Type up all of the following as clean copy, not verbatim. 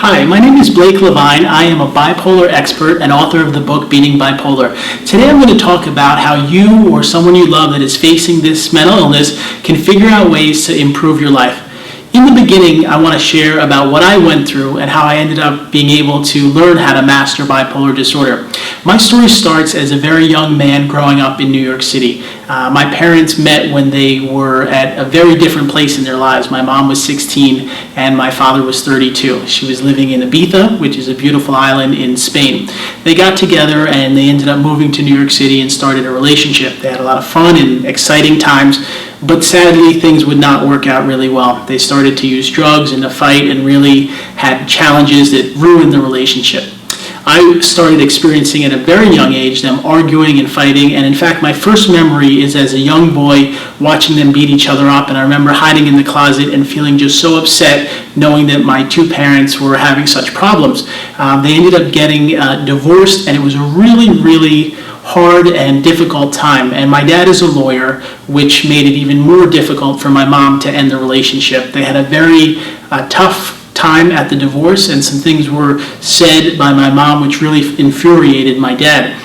Hi, my name is Blake LeVine. I am a bipolar expert and author of the book Beating Bipolar. Today I'm going to talk about how you or someone you love that is facing this mental illness can figure out ways to improve your life. In the beginning, I want to share about what I went through and how I ended up being able to learn how to master bipolar disorder. My story starts as a very young man growing up in New York City. My parents met when they were at a very different place in their lives. My mom was 16 and my father was 32. She was living in Ibiza, which is a beautiful island in Spain. They got together and they ended up moving to New York City and started a relationship. They had a lot of fun and exciting times, but sadly things would not work out really well. They started to use drugs and to fight and really had challenges that ruined the relationship. I started experiencing at a very young age them arguing and fighting, and in fact my first memory is as a young boy watching them beat each other up, and I remember hiding in the closet and feeling just so upset knowing that my two parents were having such problems. They ended up getting divorced, and it was a really hard and difficult time, and my dad is a lawyer, which made it even more difficult for my mom to end the relationship. They had a very tough time at the divorce, and some things were said by my mom which really infuriated my dad.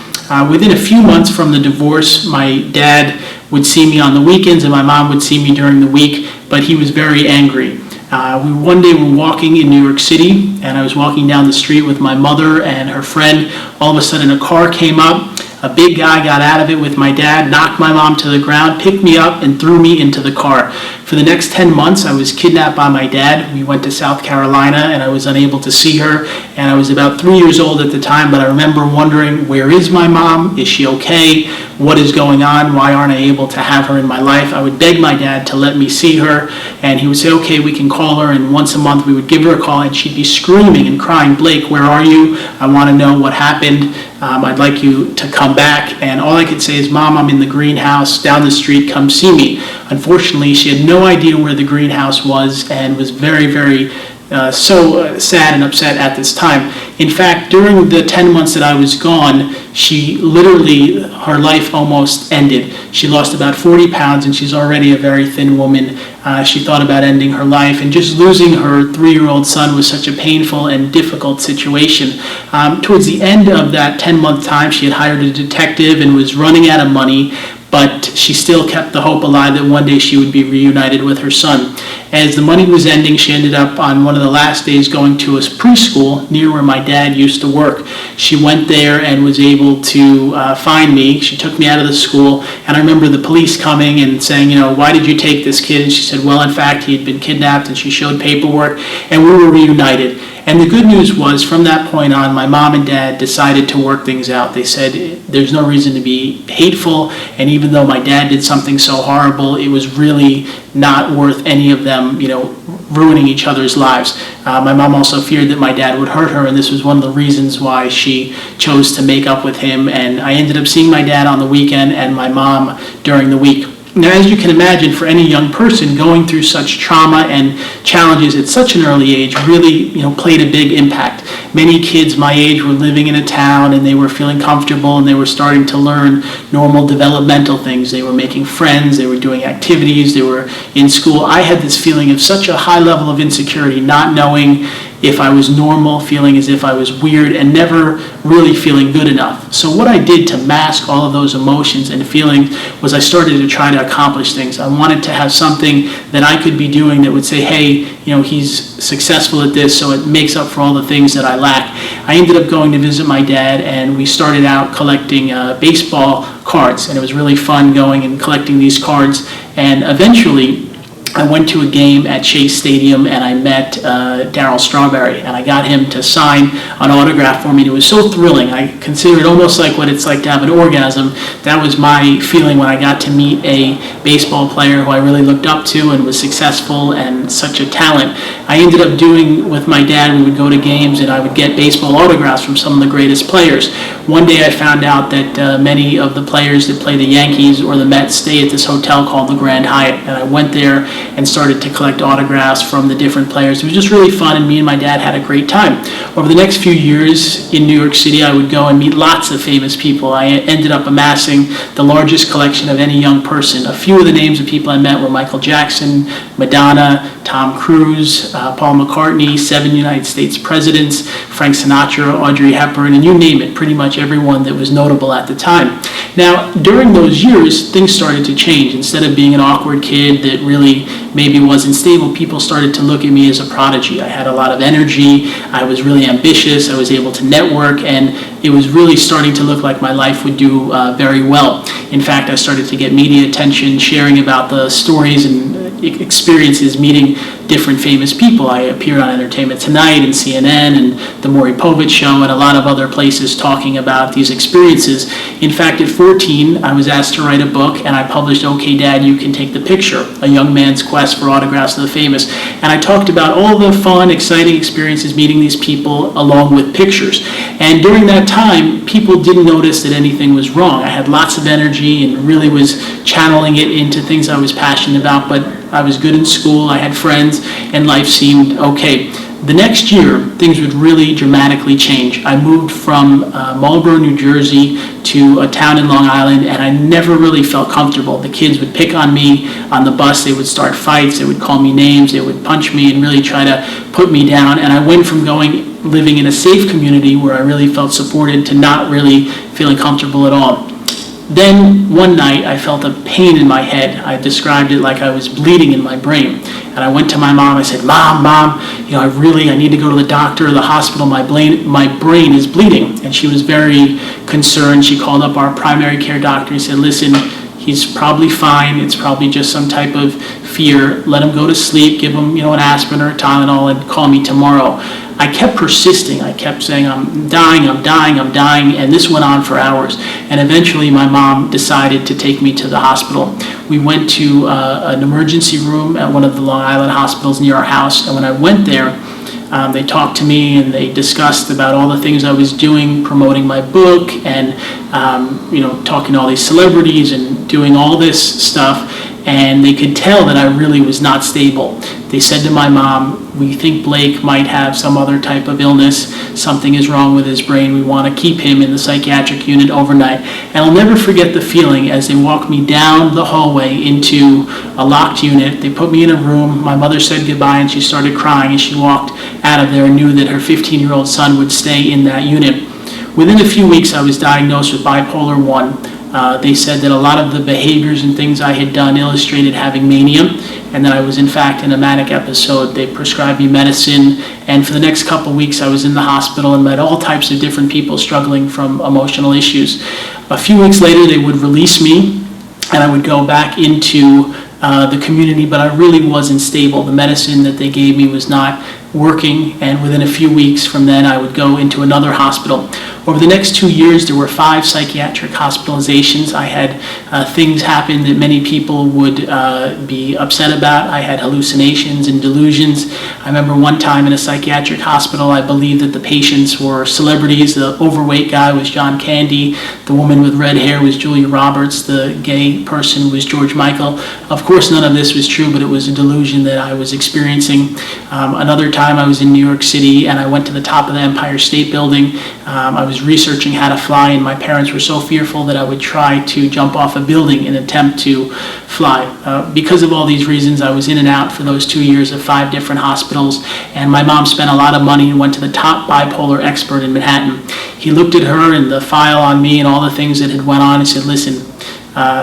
Within a few months from the divorce, my dad would see me on the weekends and my mom would see me during the week, but he was very angry. One day we were walking in New York City, and I was walking down the street with my mother and her friend. All of a sudden a car came up. A big guy got out of it with my dad, knocked my mom to the ground, picked me up, and threw me into the car. For the next 10 months, I was kidnapped by my dad. We went to South Carolina, and I was unable to see her. And I was about 3 years old at the time, but I remember wondering, where is my mom? Is she okay? What is going on? Why aren't I able to have her in my life? I would beg my dad to let me see her, and he would say, okay, we can call her, and once a month we would give her a call, and she'd be screaming and crying, Blake, where are you? I want to know what happened. I'd like you to come back. And all I could say is, Mom, I'm in the greenhouse down the street, come see me. Unfortunately, she had no idea where the greenhouse was and was very sad and upset at this time. In fact, during the 10 months that I was gone, she literally, her life almost ended. She lost about 40 pounds, and she's already a very thin woman. She thought about ending her life, and just losing her 3-year-old son was such a painful and difficult situation. Towards the end of that 10-month time, she had hired a detective and was running out of money, but she still kept the hope alive that one day she would be reunited with her son. As the money was ending, she ended up on one of the last days going to a preschool near where my dad used to work. She went there and was able to find me. She took me out of the school, and I remember the police coming and saying, why did you take this kid? And she said, well, in fact, he had been kidnapped, and she showed paperwork, and we were reunited. And the good news was, from that point on, my mom and dad decided to work things out. They said there's no reason to be hateful, and even though my dad did something so horrible, it was really not worth any of them, ruining each other's lives. My mom also feared that my dad would hurt her, and this was one of the reasons why she chose to make up with him. And I ended up seeing my dad on the weekend and my mom during the week. Now, as you can imagine, for any young person, going through such trauma and challenges at such an early age really, played a big impact. Many kids my age were living in a town, and they were feeling comfortable, and they were starting to learn normal developmental things. They were making friends, they were doing activities, they were in school. I had this feeling of such a high level of insecurity, not knowing if I was normal, feeling as if I was weird, and never really feeling good enough. So what I did to mask all of those emotions and feelings was I started to try to accomplish things. I wanted to have something that I could be doing that would say, hey, he's successful at this, so it makes up for all the things that I lack. I ended up going to visit my dad, and we started out collecting baseball cards, and it was really fun going and collecting these cards. And eventually I went to a game at Chase Stadium, and I met Darryl Strawberry, and I got him to sign an autograph for me. And it was so thrilling. I consider it almost like what it's like to have an orgasm. That was my feeling when I got to meet a baseball player who I really looked up to and was successful and such a talent. I ended up doing with my dad, we would go to games and I would get baseball autographs from some of the greatest players. One day I found out that many of the players that play the Yankees or the Mets stay at this hotel called the Grand Hyatt, and I went there and started to collect autographs from the different players. It was just really fun, and me and my dad had a great time. Over the next few years in New York City, I would go and meet lots of famous people. I ended up amassing the largest collection of any young person. A few of the names of people I met were Michael Jackson, Madonna, Tom Cruise, Paul McCartney, 7 United States presidents, Frank Sinatra, Audrey Hepburn, and you name it, pretty much everyone that was notable at the time. Now, during those years, things started to change. Instead of being an awkward kid that really maybe wasn't stable, people started to look at me as a prodigy. I had a lot of energy, I was really ambitious, I was able to network, and it was really starting to look like my life would do very well. In fact, I started to get media attention, sharing about the stories and experiences meeting different famous people. I appeared on Entertainment Tonight and CNN and The Maury Povich Show and a lot of other places talking about these experiences. In fact, at 14, I was asked to write a book, and I published Okay Dad, You Can Take the Picture, a young man's quest for autographs of the famous. And I talked about all the fun, exciting experiences meeting these people along with pictures. And during that time, people didn't notice that anything was wrong. I had lots of energy and really was channeling it into things I was passionate about, but I was good in school, I had friends, and life seemed okay. The next year, things would really dramatically change. I moved from Marlborough, New Jersey to a town in Long Island, and I never really felt comfortable. The kids would pick on me on the bus, they would start fights, they would call me names, they would punch me and really try to put me down. And I went from living in a safe community where I really felt supported to not really feeling comfortable at all. Then one night I felt a pain in my head. I described it like I was bleeding in my brain. And I went to my mom, I said, Mom, I need to go to the doctor or the hospital, my brain is bleeding. And she was very concerned. She called up our primary care doctor and said, listen, he's probably fine, it's probably just some type of fear, let him go to sleep, give him an aspirin or a Tylenol and call me tomorrow. I kept persisting. I kept saying, I'm dying, and this went on for hours. And eventually my mom decided to take me to the hospital. We went to an emergency room at one of the Long Island hospitals near our house, and when I went there, they talked to me and they discussed about all the things I was doing, promoting my book and talking to all these celebrities and doing all this stuff. And they could tell that I really was not stable. They said to my mom, we think Blake might have some other type of illness. Something is wrong with his brain. We want to keep him in the psychiatric unit overnight. And I'll never forget the feeling as they walked me down the hallway into a locked unit. They put me in a room. My mother said goodbye and she started crying as she walked out of there and knew that her 15-year-old son would stay in that unit. Within a few weeks, I was diagnosed with bipolar 1. They said that a lot of the behaviors and things I had done illustrated having mania, and that I was in fact in a manic episode. They prescribed me medicine, and for the next couple of weeks I was in the hospital and met all types of different people struggling from emotional issues. A few weeks later they would release me, and I would go back into the community, but I really wasn't stable. The medicine that they gave me was not working, and within a few weeks from then I would go into another hospital. Over the next 2 years there were 5 psychiatric hospitalizations. I had things happen that many people would be upset about. I had hallucinations and delusions. I remember one time in a psychiatric hospital I believed that the patients were celebrities. The overweight guy was John Candy, the woman with red hair was Julia Roberts, the gay person was George Michael. Of course none of this was true, but it was a delusion that I was experiencing. Another time I was in New York City and I went to the top of the Empire State Building. I was researching how to fly, and my parents were so fearful that I would try to jump off a building in an attempt to fly. Because of all these reasons, I was in and out for those 2 years of 5 different hospitals, and my mom spent a lot of money and went to the top bipolar expert in Manhattan. He looked at her and the file on me and all the things that had went on and said, listen,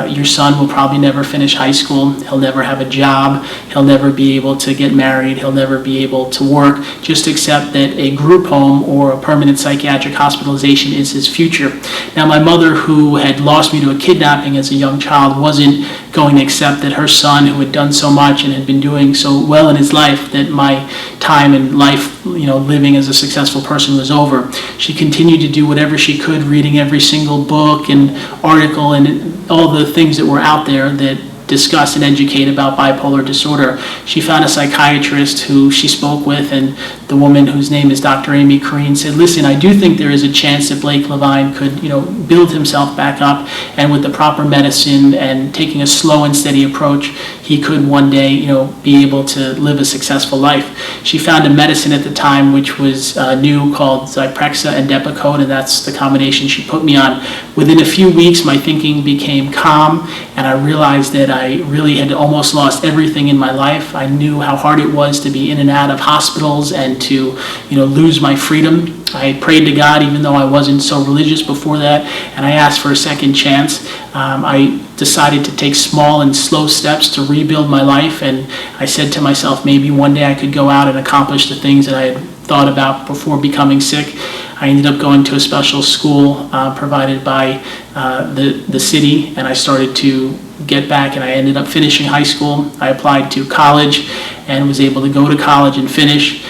your son will probably never finish high school, he'll never have a job, he'll never be able to get married, he'll never be able to work. Just accept that a group home or a permanent psychiatric hospitalization is his future. Now my mother, who had lost me to a kidnapping as a young child, wasn't going to accept that her son, who had done so much and had been doing so well in his life, that my time in life, living as a successful person was over. She continued to do whatever she could, reading every single book and article and all the things that were out there that discuss and educate about bipolar disorder. She found a psychiatrist who she spoke with, and the woman, whose name is Dr. Amy Corrine, said, listen, I do think there is a chance that Blake LeVine could build himself back up, and with the proper medicine and taking a slow and steady approach, he could one day, be able to live a successful life. She found a medicine at the time which was new called Zyprexa and Depakote, and that's the combination she put me on. Within a few weeks, my thinking became calm, and I realized that I really had almost lost everything in my life. I knew how hard it was to be in and out of hospitals and to, lose my freedom. I prayed to God, even though I wasn't so religious before that, and I asked for a second chance. I decided to take small and slow steps to rebuild my life, and I said to myself, maybe one day I could go out and accomplish the things that I had thought about before becoming sick. I ended up going to a special school provided by the city, and I started to get back, and I ended up finishing high school. I applied to college and was able to go to college and finish.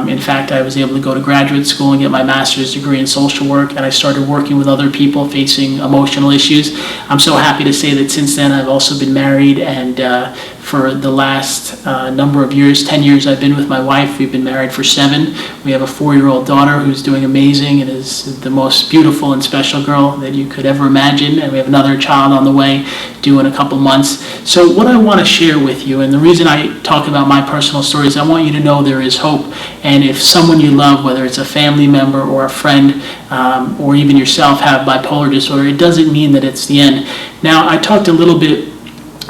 In fact, I was able to go to graduate school and get my master's degree in social work, and I started working with other people facing emotional issues. I'm so happy to say that since then I've also been married, and for the last number of years, 10 years, I've been with my wife. We've been married for 7. We have a 4-year-old daughter who's doing amazing and is the most beautiful and special girl that you could ever imagine, and we have another child on the way due in a couple months. So what I want to share with you, and the reason I talk about my personal story, is I want you to know there is hope. And if someone you love, whether it's a family member or a friend or even yourself, have bipolar disorder, it doesn't mean that it's the end. Now, I talked a little bit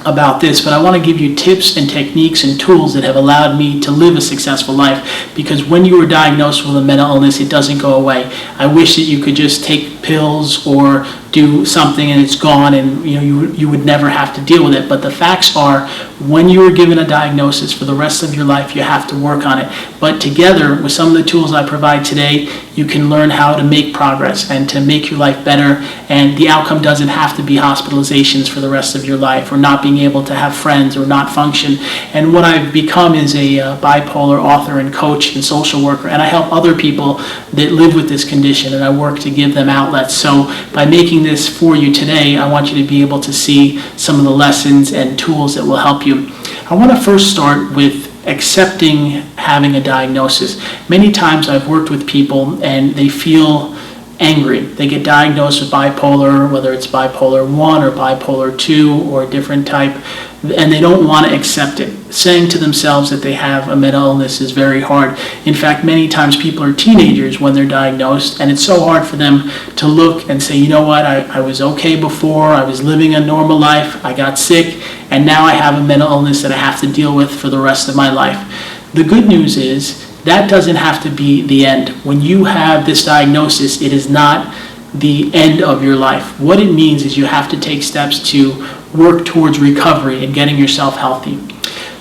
about this, but I want to give you tips and techniques and tools that have allowed me to live a successful life, because when you are diagnosed with a mental illness, it doesn't go away. I wish that you could just take pills or do something and it's gone, and you would never have to deal with it. But the facts are, when you are given a diagnosis, for the rest of your life you have to work on it. But together with some of the tools I provide today, you can learn how to make progress and to make your life better, and the outcome doesn't have to be hospitalizations for the rest of your life, or not being able to have friends, or not function. And what I've become is a bipolar author and coach and social worker, and I help other people that live with this condition, and I work to give them outlets. So by making this for you today, I want you to be able to see some of the lessons and tools that will help you. I want to first start with accepting having a diagnosis. Many times I've worked with people and they feel angry. They get diagnosed with bipolar, whether it's bipolar 1 or bipolar 2 or a different type, and they don't want to accept it. Saying to themselves that they have a mental illness is very hard. In fact, many times people are teenagers when they're diagnosed, and it's so hard for them to look and say, you know what, I was okay before, I was living a normal life, I got sick, and now I have a mental illness that I have to deal with for the rest of my life. The good news is that doesn't have to be the end. When you have this diagnosis, it is not the end of your life. What it means is you have to take steps to work towards recovery and getting yourself healthy.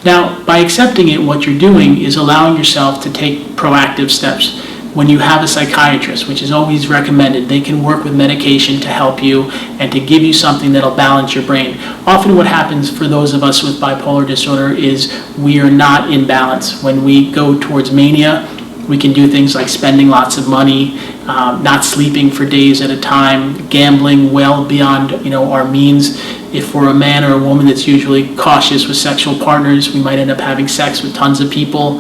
Now, by accepting it, what you're doing is allowing yourself to take proactive steps. When you have a psychiatrist, which is always recommended, they can work with medication to help you and to give you something that'll balance your brain. Often what happens for those of us with bipolar disorder is we are not in balance. When we go towards mania, we can do things like spending lots of money, not sleeping for days at a time, gambling well beyond our means. If we're a man or a woman that's usually cautious with sexual partners, we might end up having sex with tons of people.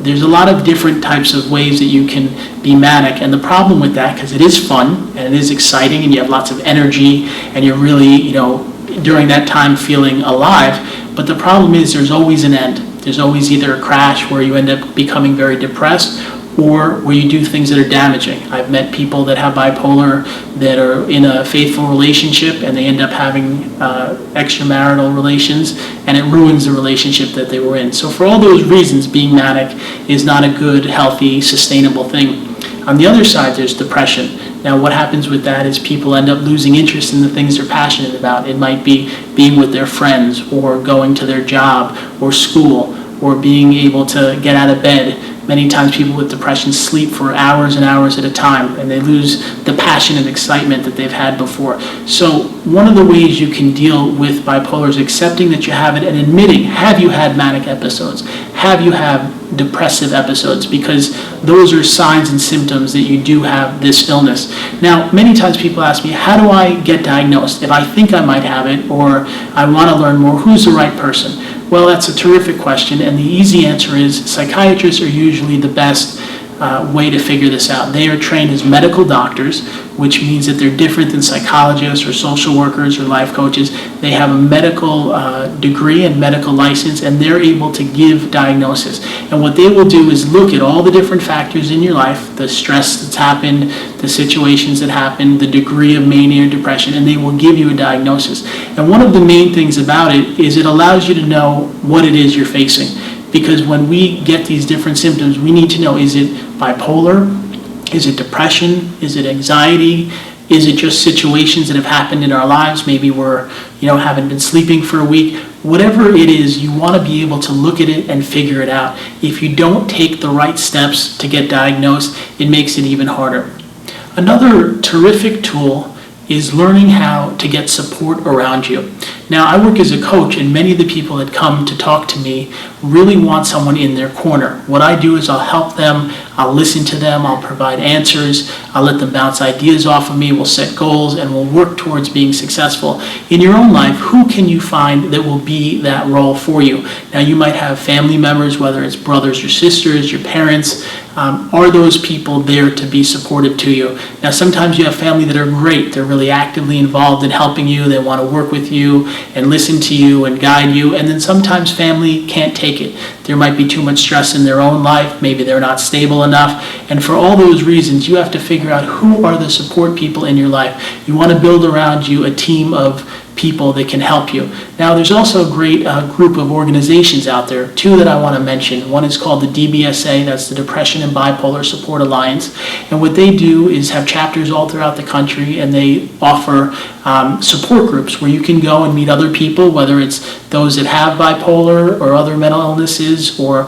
There's a lot of different types of ways that you can be manic, and the problem with that, because it is fun and it is exciting and you have lots of energy and you're really, during that time feeling alive, but the problem is there's always an end. There's always either a crash where you end up becoming very depressed, or where you do things that are damaging. I've met people that have bipolar that are in a faithful relationship and they end up having extramarital relations, and it ruins the relationship that they were in. So for all those reasons, being manic is not a good, healthy, sustainable thing. On the other side, there's depression. Now, what happens with that is people end up losing interest in the things they're passionate about. It might be being with their friends, or going to their job, or school, or being able to get out of bed. Many times people with depression sleep for hours and hours at a time, and they lose the passion and excitement that they've had before. So one of the ways you can deal with bipolar is accepting that you have it and admitting, have you had manic episodes? Have you had depressive episodes? Because those are signs and symptoms that you do have this illness. Now, many times people ask me, how do I get diagnosed? If I think I might have it, or I want to learn more, who's the right person? Well, that's a terrific question, and the easy answer is psychiatrists are usually the best way to figure this out. They are trained as medical doctors which means that they're different than psychologists or social workers or life coaches. They have a medical degree and medical license, and they're able to give diagnosis. And what they will do is look at all the different factors in your life, the stress that's happened, the situations that happened, the degree of mania or depression, and they will give you a diagnosis. And one of the main things about it is it allows you to know what it is you're facing. Because when we get these different symptoms, we need to know, is it bipolar? Is it depression? Is it anxiety? Is it just situations that have happened in our lives? Maybe we're, haven't been sleeping for a week. Whatever it is, you want to be able to look at it and figure it out. If you don't take the right steps to get diagnosed, it makes it even harder. Another terrific tool is learning how to get support around you. Now, I work as a coach, and many of the people that come to talk to me really want someone in their corner. What I do is I'll help them, I'll listen to them, I'll provide answers, I'll let them bounce ideas off of me, we'll set goals, and we'll work towards being successful. In your own life, who can you find that will be that role for you? Now, you might have family members, whether it's brothers or sisters, your parents. Are those people there to be supportive to you? Now, sometimes you have family that are great. They're really actively involved in helping you. They want to work with you and listen to you and guide you. And then sometimes family can't take it. There might be too much stress in their own life. Maybe they're not stable enough. And for all those reasons, you have to figure out who are the support people in your life. You want to build around you a team of people that can help you. Now, there's also a great group of organizations out there, two that I want to mention. One is called the DBSA, that's the Depression and Bipolar Support Alliance. And what they do is have chapters all throughout the country, and they offer support groups where you can go and meet other people, whether it's those that have bipolar or other mental illnesses, or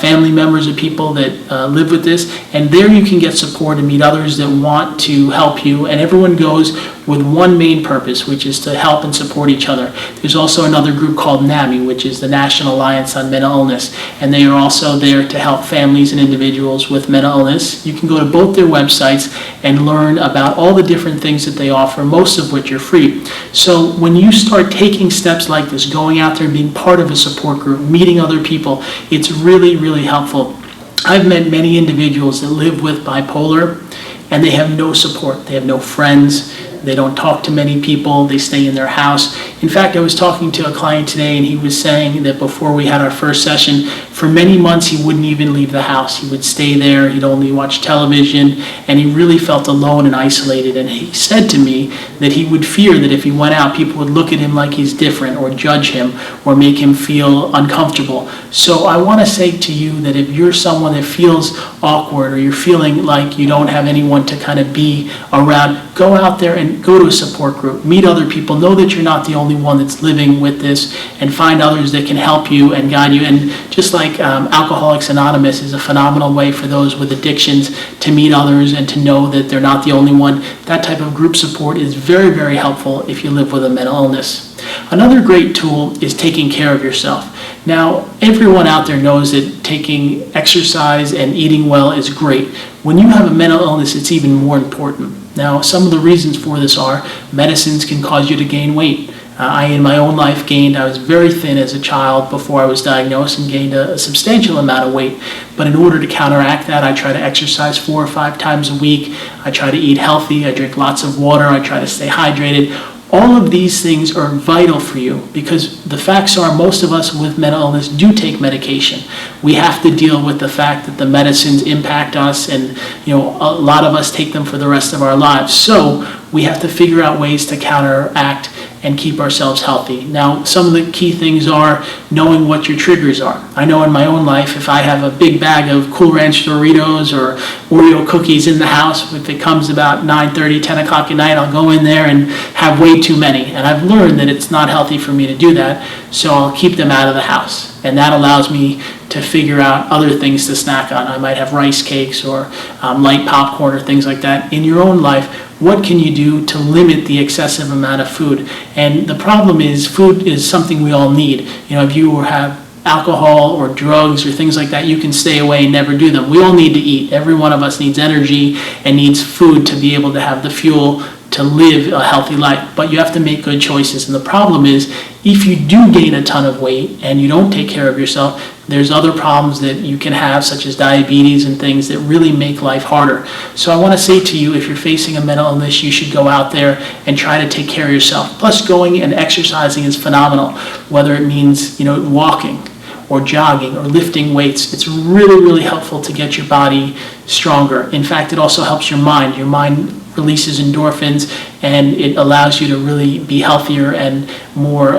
family members of people that live with this. And there you can get support and meet others that want to help you. And everyone goes with one main purpose, which is to help and support each other. There's also another group called NAMI, which is the National Alliance on Mental Illness, and they are also there to help families and individuals with mental illness. You can go to both their websites and learn about all the different things that they offer, most of which are free. So when you start taking steps like this, going out there and being part of a support group, meeting other people, it's really, really helpful. I've met many individuals that live with bipolar, and they have no support. They have no friends. They don't talk to many people. They stay in their house. In fact, I was talking to a client today, and he was saying that before we had our first session, for many months he wouldn't even leave the house. He would stay there. He'd only watch television, and he really felt alone and isolated. And he said to me that he would fear that if he went out, people would look at him like he's different, or judge him, or make him feel uncomfortable. So I want to say to you that if you're someone that feels awkward, or you're feeling like you don't have anyone to kind of be around, go out there and go to a support group, meet other people, know that you're not the only one that's living with this, and find others that can help you and guide you. And just like Alcoholics Anonymous is a phenomenal way for those with addictions to meet others and to know that they're not the only one, that type of group support is very, very helpful if you live with a mental illness. Another great tool is taking care of yourself. Now, everyone out there knows that taking exercise and eating well is great. When you have a mental illness, it's even more important. Now, some of the reasons for this are medicines can cause you to gain weight. I, in my own life, I was very thin as a child before I was diagnosed, and gained a substantial amount of weight. But in order to counteract that, I try to exercise 4 or 5 times a week. I try to eat healthy. I drink lots of water. I try to stay hydrated. All of these things are vital for you, because the facts are most of us with mental illness do take medication. We have to deal with the fact that the medicines impact us, and a lot of us take them for the rest of our lives. So we have to figure out ways to counteract and keep ourselves healthy. Now, some of the key things are knowing what your triggers are. I know in my own life, if I have a big bag of Cool Ranch Doritos or Oreo cookies in the house, if it comes about 9:30, 10 o'clock at night, I'll go in there and have way too many. And I've learned that it's not healthy for me to do that, so I'll keep them out of the house. And that allows me to figure out other things to snack on. I might have rice cakes or light popcorn or things like that. In your own life, what can you do to limit the excessive amount of food? And the problem is, food is something we all need. If you have alcohol or drugs or things like that, you can stay away and never do them. We all need to eat. Every one of us needs energy and needs food to be able to have the fuel to live a healthy life, but you have to make good choices. And the problem is, if you do gain a ton of weight and you don't take care of yourself, there's other problems that you can have, such as diabetes and things that really make life harder. So I want to say to you, if you're facing a mental illness, you should go out there and try to take care of yourself. Plus, going and exercising is phenomenal, whether it means, walking or jogging or lifting weights. It's really, really helpful to get your body stronger. In fact, it also helps your mind. Your mind releases endorphins, and it allows you to really be healthier and more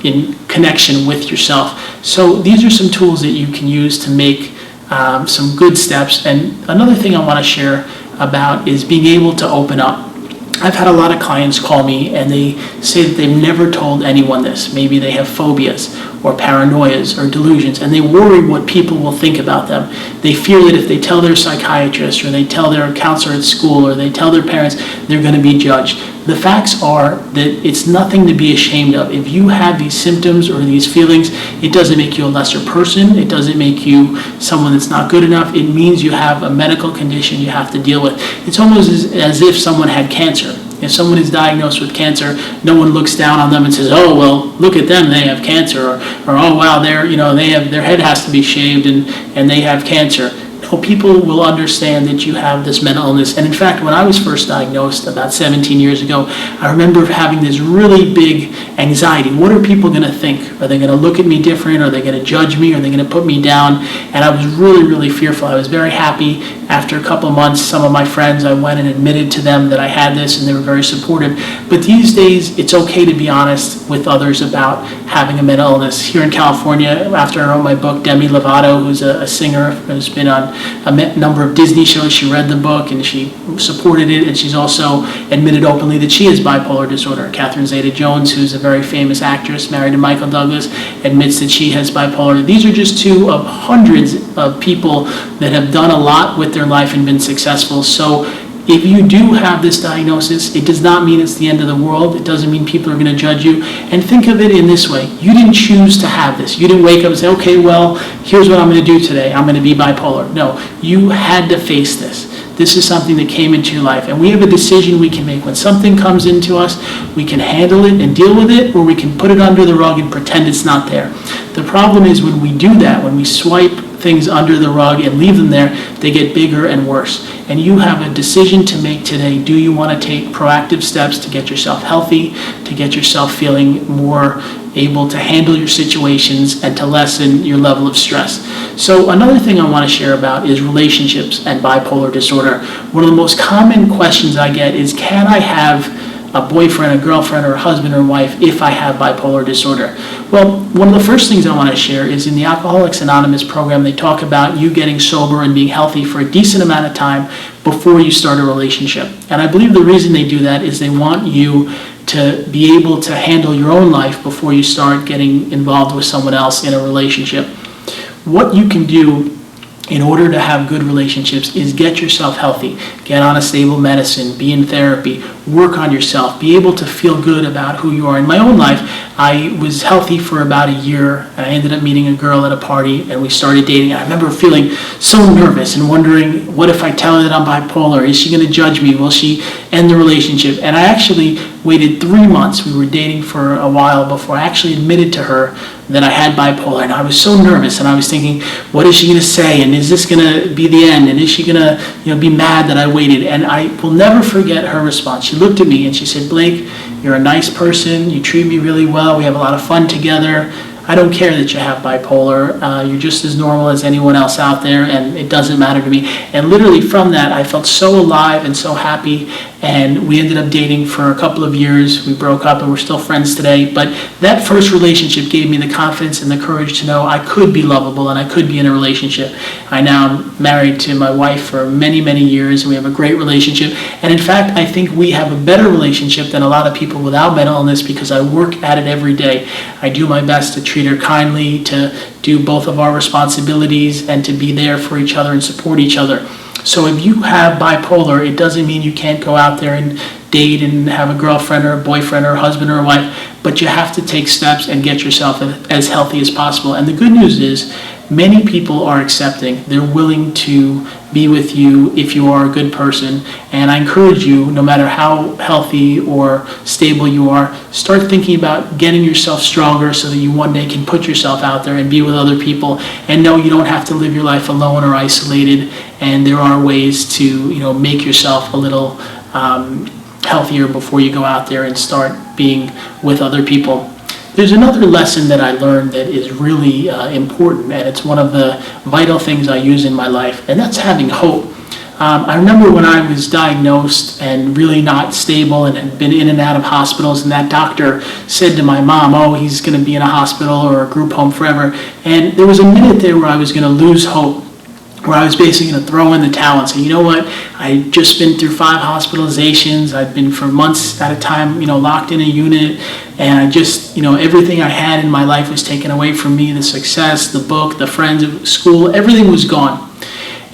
in connection with yourself. So these are some tools that you can use to make some good steps. And another thing I want to share about is being able to open up. I've had a lot of clients call me and they say that they've never told anyone this. Maybe they have phobias or paranoias or delusions, and they worry what people will think about them. They fear that if they tell their psychiatrist or they tell their counselor at school or they tell their parents, they're going to be judged. The facts are that it's nothing to be ashamed of. If you have these symptoms or these feelings, it doesn't make you a lesser person. It doesn't make you someone that's not good enough. It means you have a medical condition you have to deal with. It's almost as if someone had cancer. If someone is diagnosed with cancer, no one looks down on them and says, "Oh, well, look at them, they have cancer," or "Oh, wow, they have their head has to be shaved and they have cancer." No, people will understand that you have this mental illness. And in fact, when I was first diagnosed about 17 years ago, I remember having this really big anxiety. What are people going to think? Are they going to look at me different? Are they going to judge me? Are they going to put me down? And I was really, really fearful. I was very happy. After a couple of months, some of my friends, I went and admitted to them that I had this, and they were very supportive. But these days, it's okay to be honest with others about having a mental illness. Here in California, after I wrote my book, Demi Lovato, who's a singer, who's been on a number of Disney shows, she read the book and she supported it, and she's also admitted openly that she has bipolar disorder. Catherine Zeta-Jones, who's a very famous actress, married to Michael Douglas, admits that she has bipolar. These are just two of hundreds of people that have done a lot with their life and been successful. So if you do have this diagnosis, it does not mean it's the end of the world. It doesn't mean people are going to judge you. And think of it in this way. You didn't choose to have this. You didn't wake up and say, "Okay, well, here's what I'm going to do today. I'm going to be bipolar." No, you had to face this. This is something that came into your life. And we have a decision we can make. When something comes into us, we can handle it and deal with it, or we can put it under the rug and pretend it's not there. The problem is when we do that, when we swipe things under the rug and leave them there, they get bigger and worse. And you have a decision to make today. Do you want to take proactive steps to get yourself healthy, to get yourself feeling more able to handle your situations and to lessen your level of stress? So another thing I want to share about is relationships and bipolar disorder. One of the most common questions I get is, can I have a boyfriend, a girlfriend, or a husband or wife if I have bipolar disorder? Well, one of the first things I want to share is in the Alcoholics Anonymous program, they talk about you getting sober and being healthy for a decent amount of time before you start a relationship. And I believe the reason they do that is they want you to be able to handle your own life before you start getting involved with someone else in a relationship. What you can do in order to have good relationships is get yourself healthy, get on a stable medicine, be in therapy, work on yourself, be able to feel good about who you are. In my own life, I was healthy for about a year, and I ended up meeting a girl at a party, and we started dating. I remember feeling so nervous and wondering, what if I tell her that I'm bipolar? Is she going to judge me? Will she end the relationship? And I actually waited 3 months. We were dating for a while before I actually admitted to her that I had bipolar, and I was so nervous, and I was thinking, what is she going to say, and is this going to be the end, and is she going to be mad that I waited? And I will never forget her response. She looked at me and she said, "Blake, you're a nice person, you treat me really well, we have a lot of fun together. I don't care that you have bipolar. You're just as normal as anyone else out there, and it doesn't matter to me." And literally from that, I felt so alive and so happy, and we ended up dating for a couple of years. We broke up, and we're still friends today. But that first relationship gave me the confidence and the courage to know I could be lovable and I could be in a relationship. I now am married to my wife for many, many years, and we have a great relationship. And in fact, I think we have a better relationship than a lot of people without mental illness because I work at it every day. I do my best to treat her kindly, to do both of our responsibilities, and to be there for each other and support each other. So if you have bipolar, it doesn't mean you can't go out there and date and have a girlfriend or a boyfriend or a husband or a wife, but you have to take steps and get yourself as healthy as possible. And the good news is Many people are accepting. They're willing to be with you if you are a good person. And I encourage you, no matter how healthy or stable you are, start thinking about getting yourself stronger so that you one day can put yourself out there and be with other people, and know you don't have to live your life alone or isolated. And there are ways to, make yourself a little healthier before you go out there and start being with other people. There's another lesson that I learned that is really important, and it's one of the vital things I use in my life, and that's having hope. I remember when I was diagnosed and really not stable and had been in and out of hospitals, and that doctor said to my mom, "Oh, he's going to be in a hospital or a group home forever." And there was a minute there where I was going to lose hope, where I was basically going to throw in the towel and say, you know what, I'd just been through 5 hospitalizations, I'd been for months at a time, locked in a unit, and I just, everything I had in my life was taken away from me, the success, the book, the friends, school, everything was gone.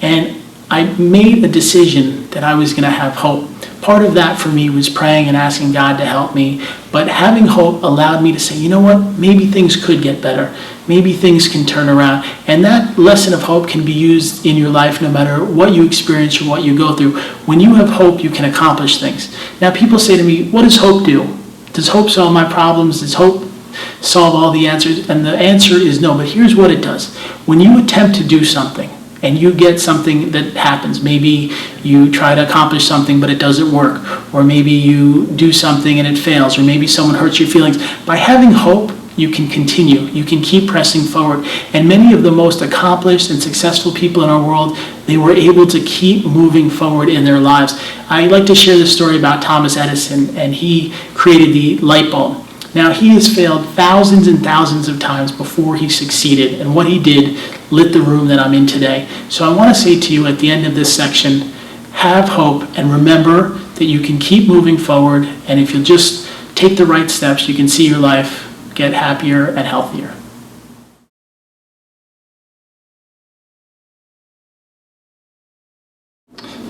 And I made a decision that I was going to have hope. Part of that for me was praying and asking God to help me, but having hope allowed me to say, you know what, maybe things could get better. Maybe things can turn around. And that lesson of hope can be used in your life no matter what you experience or what you go through. When you have hope, you can accomplish things. Now, people say to me, what does hope do? Does hope solve my problems? Does hope solve all the answers? And the answer is no, but here's what it does. When you attempt to do something, and you get something that happens. Maybe you try to accomplish something but it doesn't work, or maybe you do something and it fails, or maybe someone hurts your feelings. By having hope, you can continue. You can keep pressing forward. And many of the most accomplished and successful people in our world, they were able to keep moving forward in their lives. I like to share this story about Thomas Edison, and he created the light bulb. Now, he has failed thousands and thousands of times before he succeeded, and what he did lit the room that I'm in today. So I want to say to you at the end of this section, have hope, and remember that you can keep moving forward, and if you'll just take the right steps, you can see your life get happier and healthier.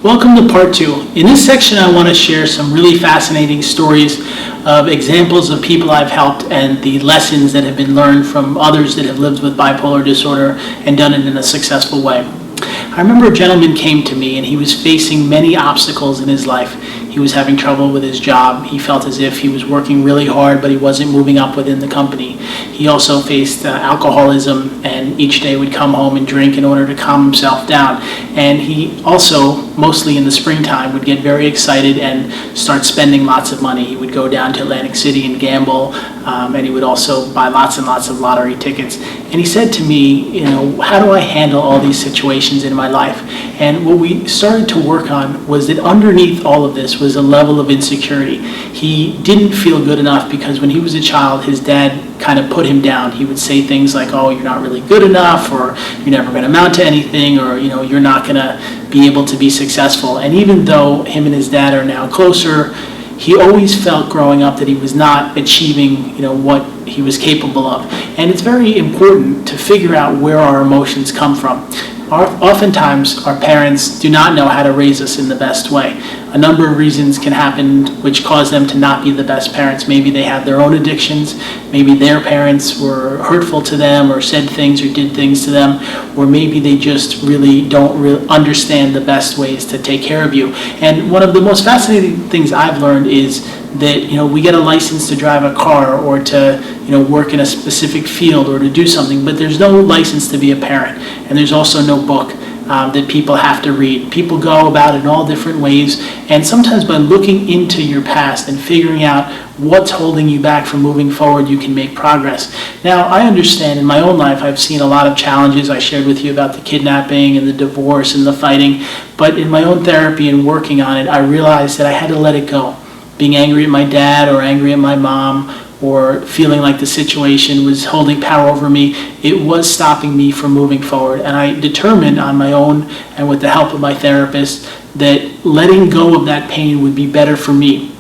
Welcome to part 2. In this section, I want to share some really fascinating stories of examples of people I've helped and the lessons that have been learned from others that have lived with bipolar disorder and done it in a successful way. I remember a gentleman came to me and he was facing many obstacles in his life. He was having trouble with his job. He felt as if he was working really hard, but he wasn't moving up within the company. He also faced alcoholism, and each day would come home and drink in order to calm himself down. And he also, mostly in the springtime, would get very excited and start spending lots of money. He would go down to Atlantic City and gamble, and he would also buy lots and lots of lottery tickets. And he said to me, how do I handle all these situations in my life? And what we started to work on was that underneath all of this was a level of insecurity. He didn't feel good enough because when he was a child, his dad kind of put him down. He would say things like, oh, you're not really good enough, or you're never going to amount to anything, or you're not going to be able to be successful. And even though him and his dad are now closer, he always felt growing up that he was not achieving what he was capable of. And it's very important to figure out where our emotions come from. Oftentimes, our parents do not know how to raise us in the best way. A number of reasons can happen which cause them to not be the best parents. Maybe they have their own addictions. Maybe their parents were hurtful to them or said things or did things to them. Or maybe they just really don't understand the best ways to take care of you. And one of the most fascinating things I've learned is that we get a license to drive a car or to work in a specific field or to do something, but there's no license to be a parent, and there's also no book that people have to read. People go about it in all different ways, and sometimes by looking into your past and figuring out what's holding you back from moving forward, you can make progress. Now, I understand in my own life I've seen a lot of challenges. I shared with you about the kidnapping and the divorce and the fighting, but in my own therapy and working on it, I realized that I had to let it go. Being angry at my dad or angry at my mom or feeling like the situation was holding power over me, it was stopping me from moving forward. And I determined on my own and with the help of my therapist that letting go of that pain would be better for me.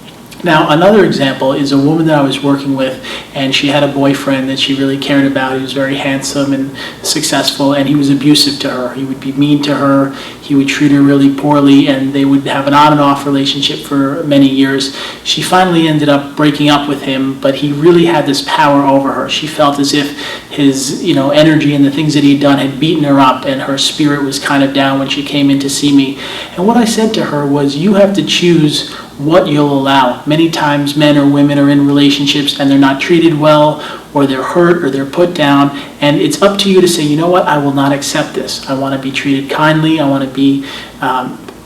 Now, another example is a woman that I was working with, and she had a boyfriend that she really cared about. He was very handsome and successful, and he was abusive to her. He would be mean to her, he would treat her really poorly, and they would have an on and off relationship for many years. She finally ended up breaking up with him, but he really had this power over her. She felt as if his energy and the things that he'd done had beaten her up, and her spirit was kind of down when she came in to see me. And what I said to her was, you have to choose what you'll allow. Many times men or women are in relationships and they're not treated well, or they're hurt, or they're put down, and it's up to you to say, you know what, I will not accept this. I want to be treated kindly, I want to be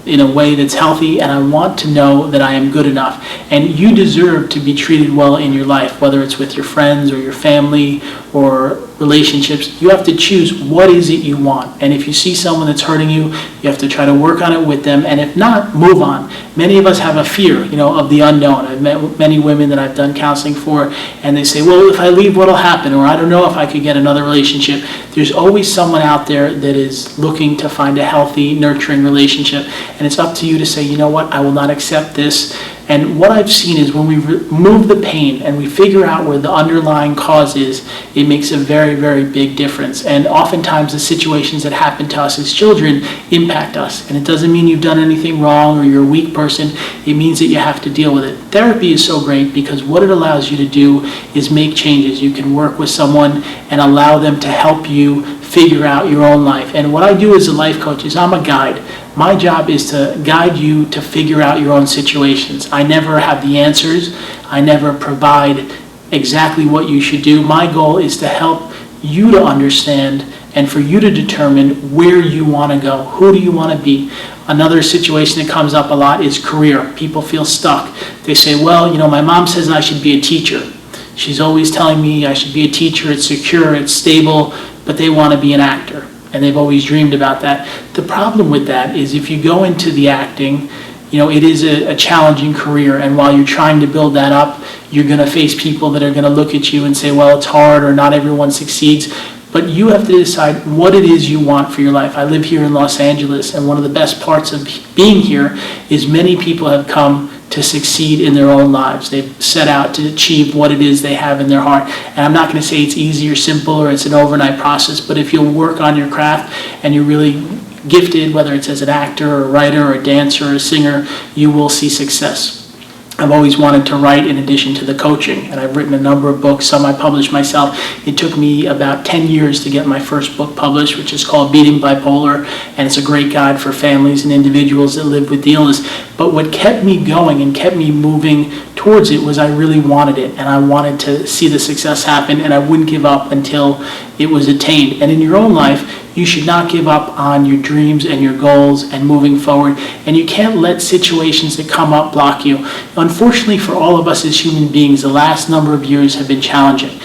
in a way that's healthy, and I want to know that I am good enough. And you deserve to be treated well in your life, whether it's with your friends or your family or relationships. You have to choose what is it you want. And if you see someone that's hurting you, you have to try to work on it with them, and if not, move on. Many of us have a fear, of the unknown. I've met many women that I've done counseling for, and they say, well, if I leave, what'll happen? Or I don't know if I could get another relationship. There's always someone out there that is looking to find a healthy, nurturing relationship, and it's up to you to say, you know what, I will not accept this. And what I've seen is when we remove the pain and we figure out where the underlying cause is, it makes a very, very big difference. And oftentimes the situations that happen to us as children impact us. And it doesn't mean you've done anything wrong or you're a weak person. It means that you have to deal with it. Therapy is so great because what it allows you to do is make changes. You can work with someone and allow them to help you figure out your own life. And what I do as a life coach is I'm a guide. My job is to guide you to figure out your own situations. I never have the answers. I never provide exactly what you should do. My goal is to help you to understand and for you to determine where you want to go. Who do you want to be? Another situation that comes up a lot is career. People feel stuck. They say, well, my mom says I should be a teacher. She's always telling me I should be a teacher. It's secure, it's stable, but they want to be an actor. And they've always dreamed about that. The problem with that is if you go into the acting, it is a challenging career, and while you're trying to build that up, you're going to face people that are going to look at you and say, well, it's hard, or not everyone succeeds. But you have to decide what it is you want for your life. I live here in Los Angeles, and one of the best parts of being here is many people have come to succeed in their own lives. They've set out to achieve what it is they have in their heart. And I'm not going to say it's easy or simple or it's an overnight process, but if you'll work on your craft and you're really gifted, whether it's as an actor or a writer or a dancer or a singer, you will see success. I've always wanted to write in addition to the coaching, and I've written a number of books. Some I published myself. It took me about 10 years to get my first book published, which is called Beating Bipolar, and it's a great guide for families and individuals that live with the illness. But what kept me going and kept me moving towards it was I really wanted it, and I wanted to see the success happen, and I wouldn't give up until it was attained. And in your own life, you should not give up on your dreams and your goals and moving forward. And you can't let situations that come up block you. Unfortunately for all of us as human beings, the last number of years have been challenging.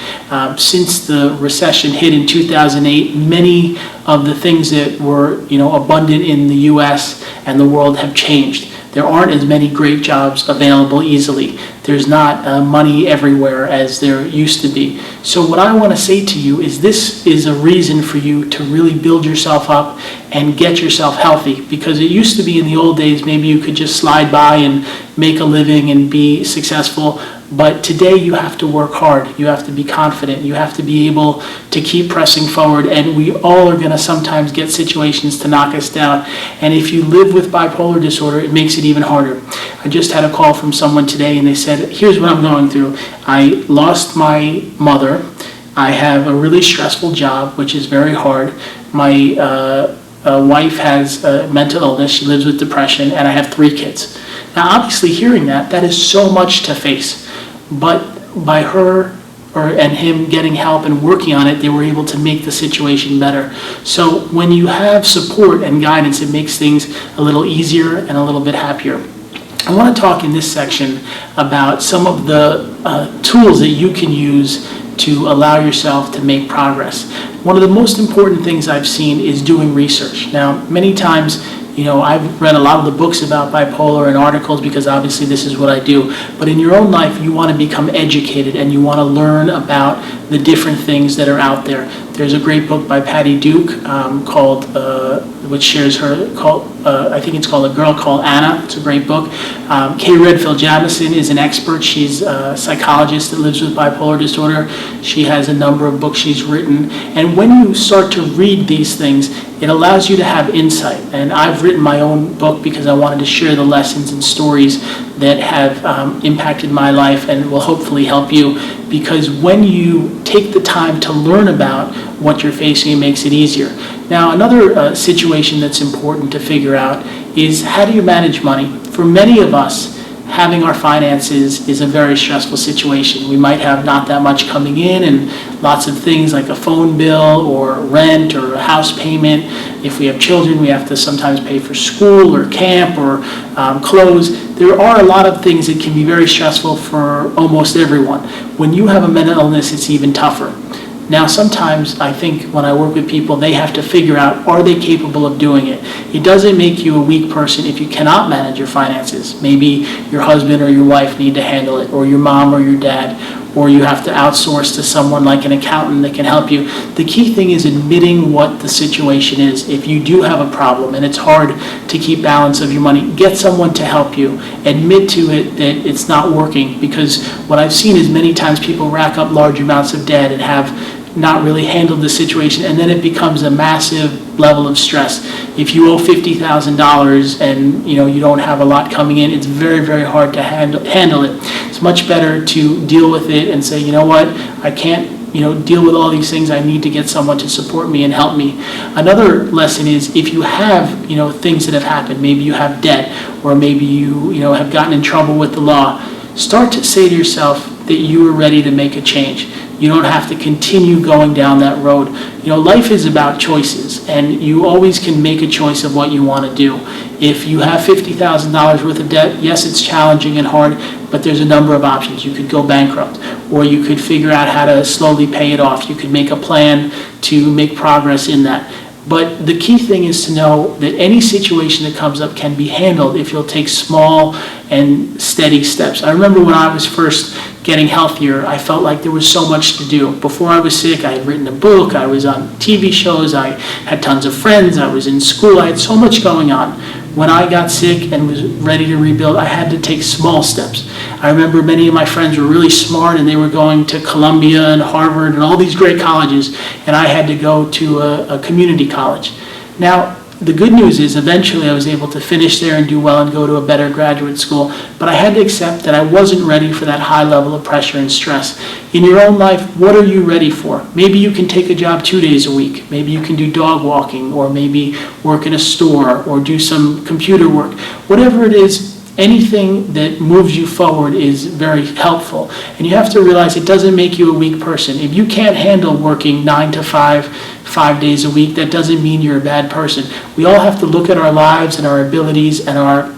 Since the recession hit in 2008, many of the things that were abundant in the U.S. and the world have changed. There aren't as many great jobs available easily. There's not money everywhere as there used to be. So what I want to say to you is this is a reason for you to really build yourself up and get yourself healthy. Because it used to be in the old days, maybe you could just slide by and make a living and be successful. But today you have to work hard. You have to be confident. You have to be able to keep pressing forward. And we all are going to sometimes get situations to knock us down. And if you live with bipolar disorder, it makes it even harder. I just had a call from someone today and they said, here's what I'm going through. I lost my mother. I have a really stressful job, which is very hard. My wife has mental illness. She lives with depression, and I have 3 kids. Now, obviously, hearing that is so much to face. But by her and him getting help and working on it, they were able to make the situation better. So when you have support and guidance, it makes things a little easier and a little bit happier. I want to talk in this section about some of the tools that you can use to allow yourself to make progress. One of the most important things I've seen is doing research. Now, many times, I've read a lot of the books about bipolar and articles because obviously this is what I do. But in your own life, you want to become educated and you want to learn about the different things that are out there. There's a great book by Patty Duke called, which shares her, I think it's called A Girl Called Anna. It's a great book. Kay Redfield Jamison is an expert. She's a psychologist that lives with bipolar disorder. She has a number of books she's written. And when you start to read these things, it allows you to have insight. And I've written my own book because I wanted to share the lessons and stories that have impacted my life and will hopefully help you. Because when you take the time to learn about what you're facing, it makes it easier. Now, another situation that's important to figure out is, how do you manage money? For many of us, having our finances is a very stressful situation. We might have not that much coming in and lots of things like a phone bill or rent or a house payment. If we have children, we have to sometimes pay for school or camp or clothes. There are a lot of things that can be very stressful for almost everyone. When you have a mental illness, it's even tougher. Now, sometimes I think when I work with people, they have to figure out, are they capable of doing it? It doesn't make you a weak person if you cannot manage your finances. Maybe your husband or your wife need to handle it, or your mom or your dad, or you have to outsource to someone like an accountant that can help you. The key thing is admitting what the situation is. If you do have a problem and it's hard to keep balance of your money, get someone to help you. Admit to it that it's not working, because what I've seen is many times people rack up large amounts of debt and have not really handled the situation, and then it becomes a massive level of stress. If you owe $50,000 and you don't have a lot coming in, it's very, very hard to handle it. It's much better to deal with it and say, you know what, I can't deal with all these things. I need to get someone to support me and help me. Another lesson is, if you have things that have happened, maybe you have debt, or maybe you have gotten in trouble with the law, start to say to yourself that you are ready to make a change. You don't have to continue going down that road. Life is about choices, and you always can make a choice of what you want to do. If you have $50,000 worth of debt, yes, it's challenging and hard, but there's a number of options. You could go bankrupt, or you could figure out how to slowly pay it off. You could make a plan to make progress in that. But the key thing is to know that any situation that comes up can be handled if you'll take small and steady steps. I remember when I was first getting healthier, I felt like there was so much to do. Before I was sick, I had written a book, I was on TV shows, I had tons of friends, I was in school, I had so much going on. When I got sick and was ready to rebuild, I had to take small steps. I remember many of my friends were really smart and they were going to Columbia and Harvard and all these great colleges, and I had to go to a community college. Now, the good news is eventually I was able to finish there and do well and go to a better graduate school, but I had to accept that I wasn't ready for that high level of pressure and stress. In your own life, what are you ready for? Maybe you can take a job 2 days a week. Maybe you can do dog walking, or maybe work in a store, or do some computer work. Whatever it is, anything that moves you forward is very helpful. And you have to realize it doesn't make you a weak person. If you can't handle working 9 to 5 days a week, that doesn't mean you're a bad person. We all have to look at our lives and our abilities and our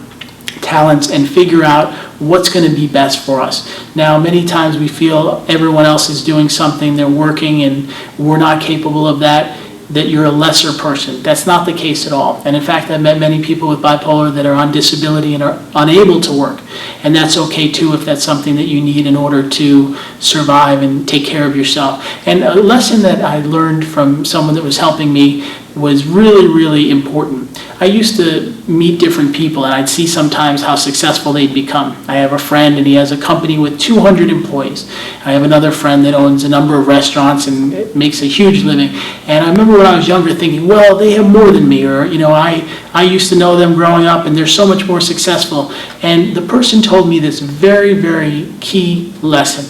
talents and figure out what's going to be best for us. Now, many times we feel everyone else is doing something, they're working, and we're not capable of that you're a lesser person. That's not the case at all. And in fact, I've met many people with bipolar that are on disability and are unable to work. And that's okay too, if that's something that you need in order to survive and take care of yourself. And a lesson that I learned from someone that was helping me was really, really important. I used to meet different people, and I'd see sometimes how successful they'd become. I have a friend, and he has a company with 200 employees. I have another friend that owns a number of restaurants and makes a huge living. And I remember when I was younger thinking, well, they have more than me, or I used to know them growing up, and they're so much more successful. And the person told me this very, very key lesson.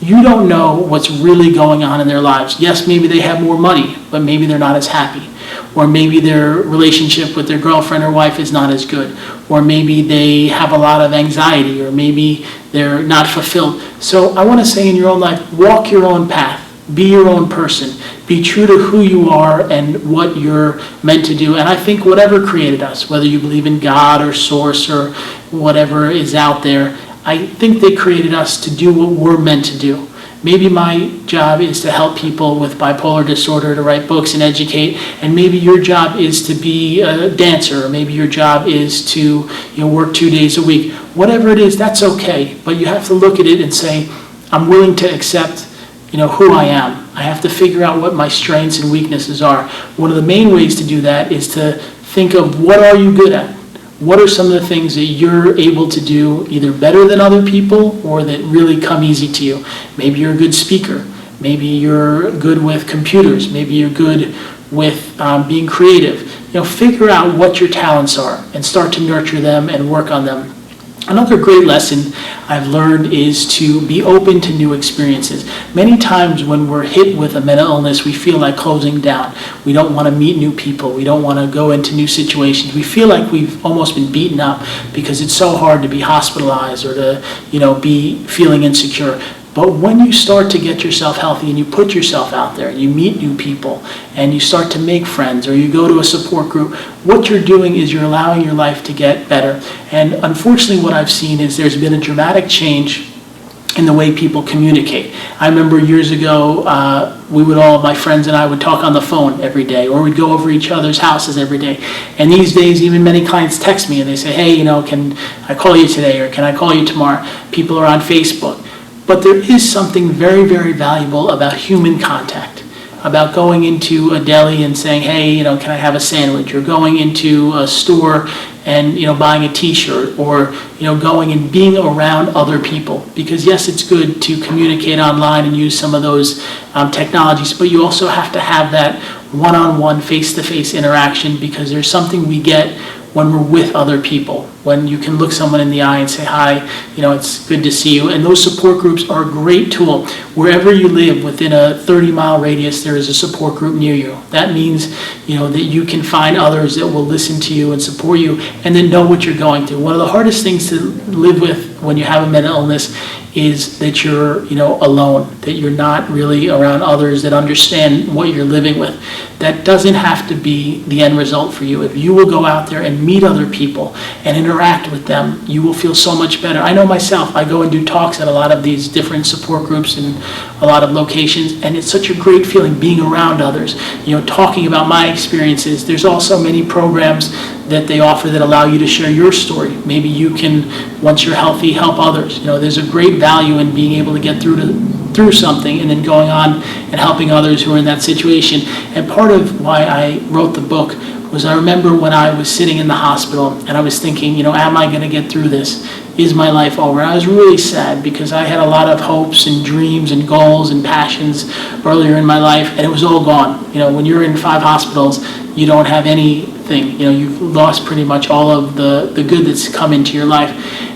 You don't know what's really going on in their lives. Yes, maybe they have more money, but maybe they're not as happy. Or maybe their relationship with their girlfriend or wife is not as good. Or maybe they have a lot of anxiety, or maybe they're not fulfilled. So I want to say, in your own life, walk your own path. Be your own person. Be true to who you are and what you're meant to do. And I think whatever created us, whether you believe in God or source or whatever is out there, I think they created us to do what we're meant to do. Maybe my job is to help people with bipolar disorder, to write books and educate, and maybe your job is to be a dancer, or maybe your job is to work 2 days a week. Whatever it is, that's okay, but you have to look at it and say, I'm willing to accept who I am. I have to figure out what my strengths and weaknesses are. One of the main ways to do that is to think of what are you good at? What are some of the things that you're able to do either better than other people or that really come easy to you? Maybe you're a good speaker. Maybe you're good with computers. Maybe you're good with being creative. Figure out what your talents are and start to nurture them and work on them. Another great lesson I've learned is to be open to new experiences. Many times when we're hit with a mental illness, we feel like closing down. We don't want to meet new people. We don't want to go into new situations. We feel like we've almost been beaten up because it's so hard to be hospitalized or to, be feeling insecure. But when you start to get yourself healthy and you put yourself out there and you meet new people and you start to make friends or you go to a support group, what you're doing is you're allowing your life to get better. And unfortunately what I've seen is there's been a dramatic change in the way people communicate. I remember years ago, my friends and I would talk on the phone every day, or we'd go over each other's houses every day. And these days, even many clients text me and they say, hey, can I call you today or can I call you tomorrow? People are on Facebook. But there is something very, very valuable about human contact, about going into a deli and saying, hey, can I have a sandwich? Or going into a store and, buying a t-shirt, or, going and being around other people. Because yes, it's good to communicate online and use some of those technologies, but you also have to have that one-on-one, face-to-face interaction, because there's something we get when we're with other people, when you can look someone in the eye and say, hi, it's good to see you. And those support groups are a great tool. Wherever you live, within a 30-mile radius, there is a support group near you. That means, that you can find others that will listen to you and support you and then know what you're going through. One of the hardest things to live with when you have a mental illness is that you're, alone, that you're not really around others that understand what you're living with. That doesn't have to be the end result for you. If you will go out there and meet other people and interact with them, you will feel so much better. I know myself, I go and do talks at a lot of these different support groups in a lot of locations, and it's such a great feeling being around others, talking about my experiences. There's also many programs that they offer that allow you to share your story. Maybe you can, once you're healthy, help others. There's a great value in being able to get through something and then going on and helping others who are in that situation. And part of why I wrote the book was I remember when I was sitting in the hospital and I was thinking, am I going to get through this? Is my life over? And I was really sad because I had a lot of hopes and dreams and goals and passions earlier in my life, and it was all gone. When you're in 5 hospitals, you don't have anything. You've lost pretty much all of the good that's come into your life.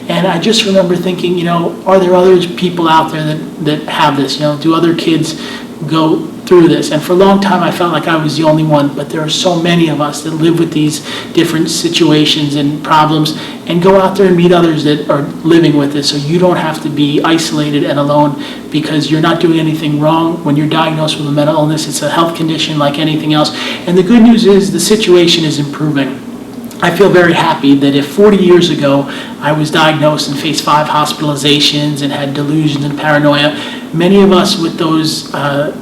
And I just remember thinking, are there other people out there that have this? Do other kids go through this? And for a long time, I felt like I was the only one, but there are so many of us that live with these different situations and problems, and go out there and meet others that are living with this, so you don't have to be isolated and alone, because you're not doing anything wrong. When you're diagnosed with a mental illness, it's a health condition like anything else. And the good news is the situation is improving. I feel very happy that if 40 years ago I was diagnosed and faced 5 hospitalizations and had delusions and paranoia, many of us with those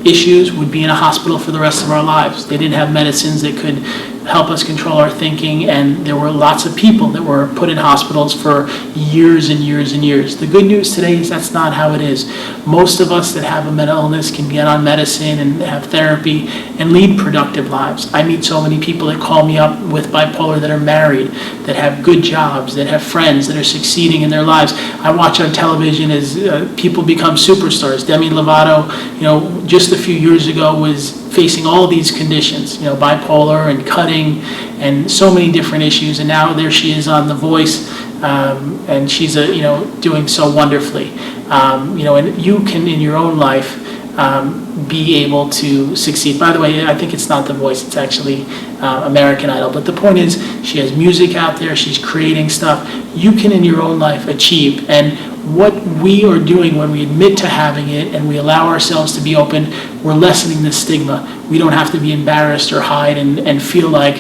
issues would be in a hospital for the rest of our lives. They didn't have medicines that could help us control our thinking, and there were lots of people that were put in hospitals for years and years and years. The good news today is that's not how it is. Most of us that have a mental illness can get on medicine and have therapy and lead productive lives. I meet so many people that call me up with bipolar that are married, that have good jobs, that have friends, that are succeeding in their lives. I watch on television as people become superstars. Demi Lovato, just a few years ago was facing all these conditions, bipolar and cutting and so many different issues, and now there she is on The Voice, and she's doing so wonderfully. And you can in your own life be able to succeed. By the way, I think it's not The Voice, it's actually American Idol, but the point is she has music out there, she's creating stuff. You can in your own life achieve, and what we are doing when we admit to having it and we allow ourselves to be open, we're lessening the stigma. We don't have to be embarrassed or hide and feel like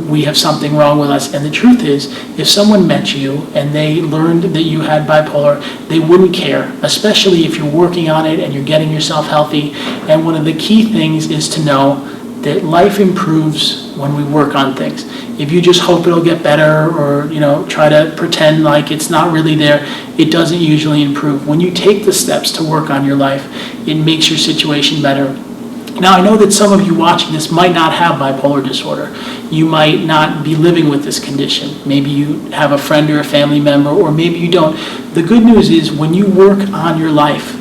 we have something wrong with us. And the truth is, if someone met you and they learned that you had bipolar, they wouldn't care, especially if you're working on it and you're getting yourself healthy. And one of the key things is to know that life improves when we work on things. If you just hope it'll get better or try to pretend like it's not really there, it doesn't usually improve. When you take the steps to work on your life, it makes your situation better. Now, I know that some of you watching this might not have bipolar disorder. You might not be living with this condition. Maybe you have a friend or a family member, or maybe you don't. The good news is when you work on your life,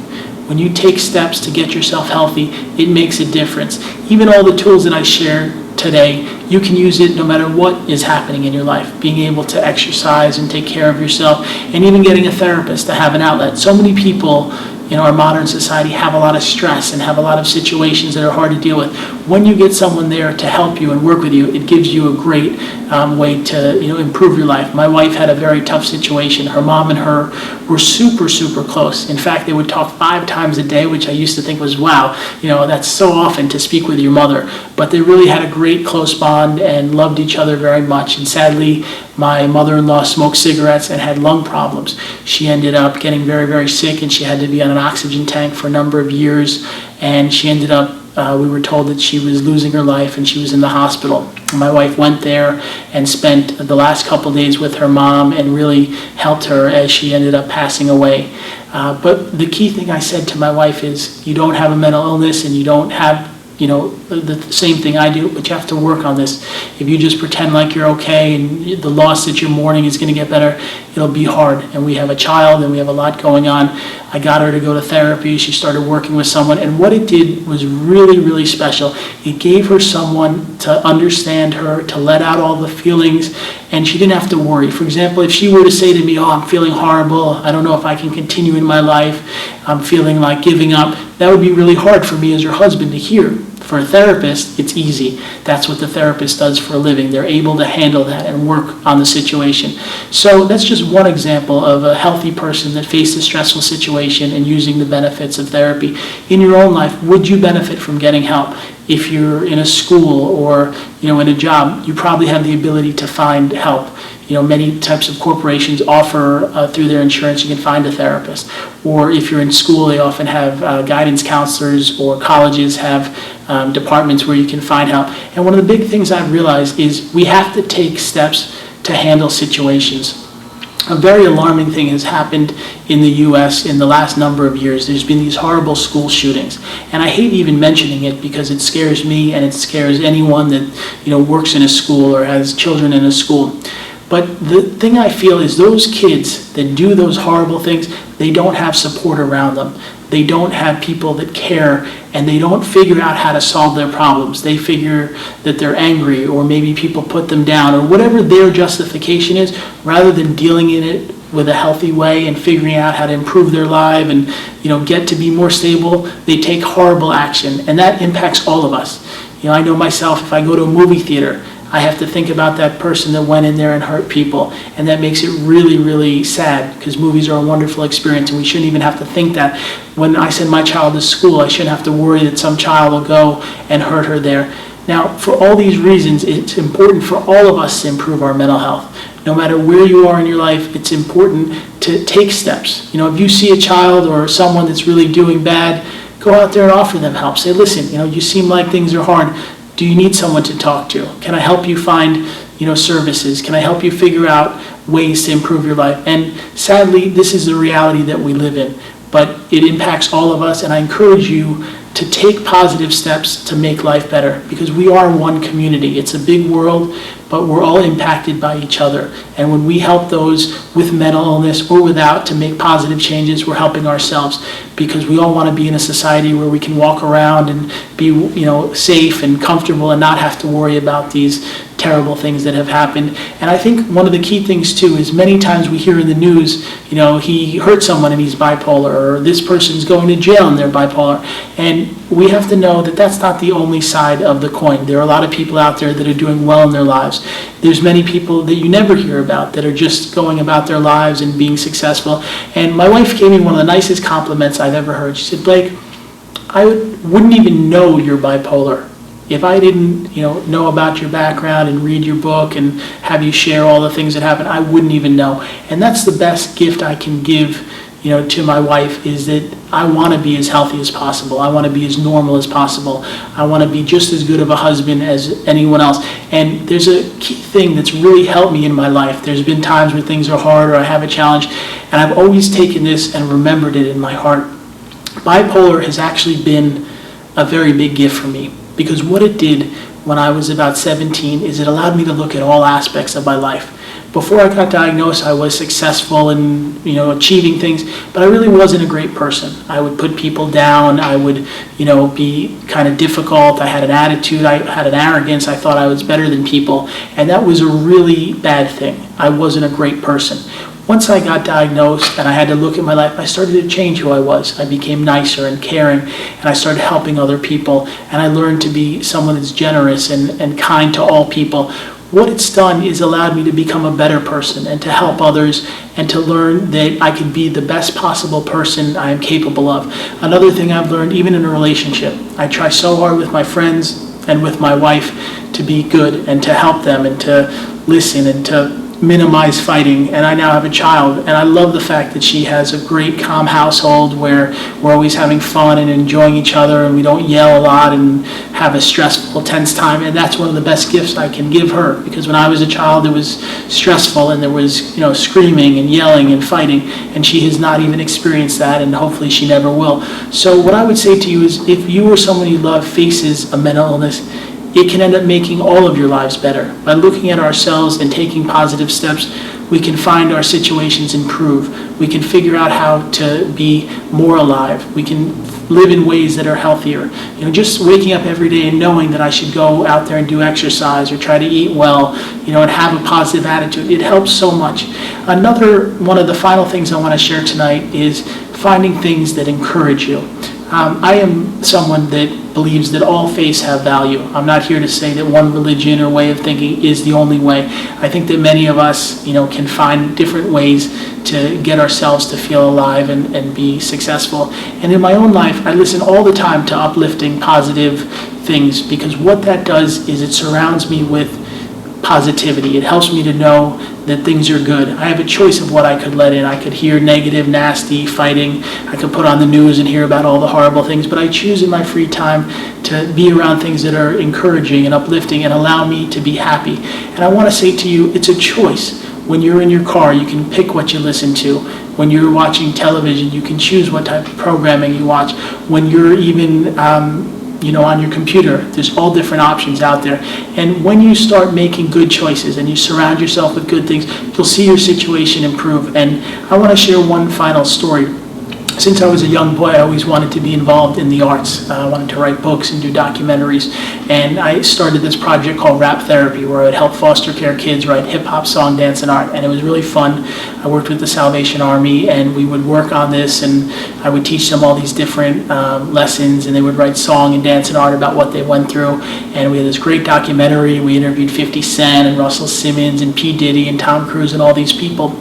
when you take steps to get yourself healthy, it makes a difference. Even all the tools that I shared today, you can use it no matter what is happening in your life. Being able to exercise and take care of yourself, and even getting a therapist to have an outlet. So many people in our modern society have a lot of stress and have a lot of situations that are hard to deal with. When you get someone there to help you and work with you, it gives you a great way to improve your life. My wife had a very tough situation. Her mom and her were super, super close. In fact, they would talk 5 times a day, which I used to think was, wow, that's so often to speak with your mother. But they really had a great close bond and loved each other very much. And sadly, my mother-in-law smoked cigarettes and had lung problems. She ended up getting very, very sick, and she had to be on an oxygen tank for a number of years. And she ended up, we were told that she was losing her life and she was in the hospital. My wife went there and spent the last couple days with her mom and really helped her as she ended up passing away. But the key thing I said to my wife is, you don't have a mental illness and you don't have the same thing I do, but you have to work on this. If you just pretend like you're okay and the loss that you're mourning is going to get better, it'll be hard. And we have a child and we have a lot going on. I got her to go to therapy. She started working with someone, and what it did was really, really special. It gave her someone to understand her, to let out all the feelings, and she didn't have to worry. For example, if she were to say to me, oh, I'm feeling horrible, I don't know if I can continue in my life, I'm feeling like giving up, that would be really hard for me as her husband to hear. For a therapist, it's easy. That's what the therapist does for a living. They're able to handle that and work on the situation. So that's just one example of a healthy person that faced a stressful situation and using the benefits of therapy. In your own life, would you benefit from getting help? If you're in a school or in a job, you probably have the ability to find help. Many types of corporations offer through their insurance, you can find a therapist. Or if you're in school, they often have guidance counselors, or colleges have departments where you can find help. And one of the big things I've realized is we have to take steps to handle situations. A very alarming thing has happened in the U.S. in the last number of years. There's been these horrible school shootings. And I hate even mentioning it because it scares me and it scares anyone that works in a school or has children in a school. But the thing I feel is those kids that do those horrible things, they don't have support around them. They don't have people that care, and they don't figure out how to solve their problems. They figure that they're angry, or maybe people put them down, or whatever their justification is, rather than dealing in it with a healthy way and figuring out how to improve their life and get to be more stable, they take horrible action, and that impacts all of us. I know myself, if I go to a movie theater, I have to think about that person that went in there and hurt people, and that makes it really, really sad, because movies are a wonderful experience, and we shouldn't even have to think that. When I send my child to school, I shouldn't have to worry that some child will go and hurt her there. Now, for all these reasons, it's important for all of us to improve our mental health. No matter where you are in your life, it's important to take steps. If you see a child or someone that's really doing bad, go out there and offer them help. Say, listen, you seem like things are hard. Do you need someone to talk to? Can I help you find, services? Can I help you figure out ways to improve your life? And sadly, this is the reality that we live in, but it impacts all of us, and I encourage you to take positive steps to make life better, because we are one community. It's a big world, but we're all impacted by each other. And when we help those with mental illness or without to make positive changes, we're helping ourselves, because we all want to be in a society where we can walk around and be, safe and comfortable and not have to worry about these terrible things that have happened. And I think one of the key things too is many times we hear in the news, he hurt someone and he's bipolar, or this person's going to jail and they're bipolar. And we have to know that that's not the only side of the coin. There are a lot of people out there that are doing well in their lives. There's many people that you never hear about that are just going about their lives and being successful. And my wife gave me one of the nicest compliments I've ever heard. She said, Blake, I wouldn't even know you're bipolar if I didn't, know about your background and read your book and have you share all the things that happen. I wouldn't even know. And that's the best gift I can give, to my wife is that I want to be as healthy as possible. I want to be as normal as possible. I want to be just as good of a husband as anyone else. And there's a key thing that's really helped me in my life. There's been times where things are hard or I have a challenge, and I've always taken this and remembered it in my heart. Bipolar has actually been a very big gift for me, because what it did when I was about 17 is it allowed me to look at all aspects of my life. Before I got diagnosed, I was successful in achieving things, but I really wasn't a great person. I would put people down. I would be kind of difficult. I had an attitude. I had an arrogance. I thought I was better than people, and that was a really bad thing. I wasn't a great person. Once I got diagnosed and I had to look at my life, I started to change who I was. I became nicer and caring, and I started helping other people, and I learned to be someone that's generous and kind to all people. What it's done is allowed me to become a better person and to help others and to learn that I can be the best possible person I am capable of. Another thing I've learned, even in a relationship, I try so hard with my friends and with my wife to be good and to help them and to listen and to minimize fighting. And I now have a child, and I love the fact that she has a great calm household where we're always having fun and enjoying each other, and we don't yell a lot and have a stressful, tense time. And that's one of the best gifts I can give her, because when I was a child it was stressful and there was screaming and yelling and fighting, and she has not even experienced that, and hopefully she never will. So what I would say to you is, if you or someone you love faces a mental illness, it can end up making all of your lives better. By looking at ourselves and taking positive steps, we can find our situations improve. We can figure out how to be more alive. We can live in ways that are healthier. Just waking up every day and knowing that I should go out there and do exercise or try to eat well, and have a positive attitude. It helps so much. Another one of the final things I want to share tonight is finding things that encourage you. I am someone that believes that all faiths have value. I'm not here to say that one religion or way of thinking is the only way. I think that many of us, can find different ways to get ourselves to feel alive and be successful. And in my own life, I listen all the time to uplifting, positive things, because what that does is it surrounds me with positivity. It helps me to know that things are good. I have a choice of what I could let in. I could hear negative, nasty, fighting. I could put on the news and hear about all the horrible things, but I choose in my free time to be around things that are encouraging and uplifting and allow me to be happy. And I want to say to you, it's a choice. When you're in your car, you can pick what you listen to. When you're watching television, you can choose what type of programming you watch. When you're even on your computer, there's all different options out there. And when you start making good choices and you surround yourself with good things, you'll see your situation improve. And I want to share one final story. Since I was a young boy, I always wanted to be involved in the arts. I wanted to write books and do documentaries. And I started this project called Rap Therapy, where I would help foster care kids write hip-hop, song, dance, and art. And it was really fun. I worked with the Salvation Army, and we would work on this, and I would teach them all these different lessons, and they would write song and dance and art about what they went through. And we had this great documentary. We interviewed 50 Cent and Russell Simmons and P. Diddy and Tom Cruise and all these people.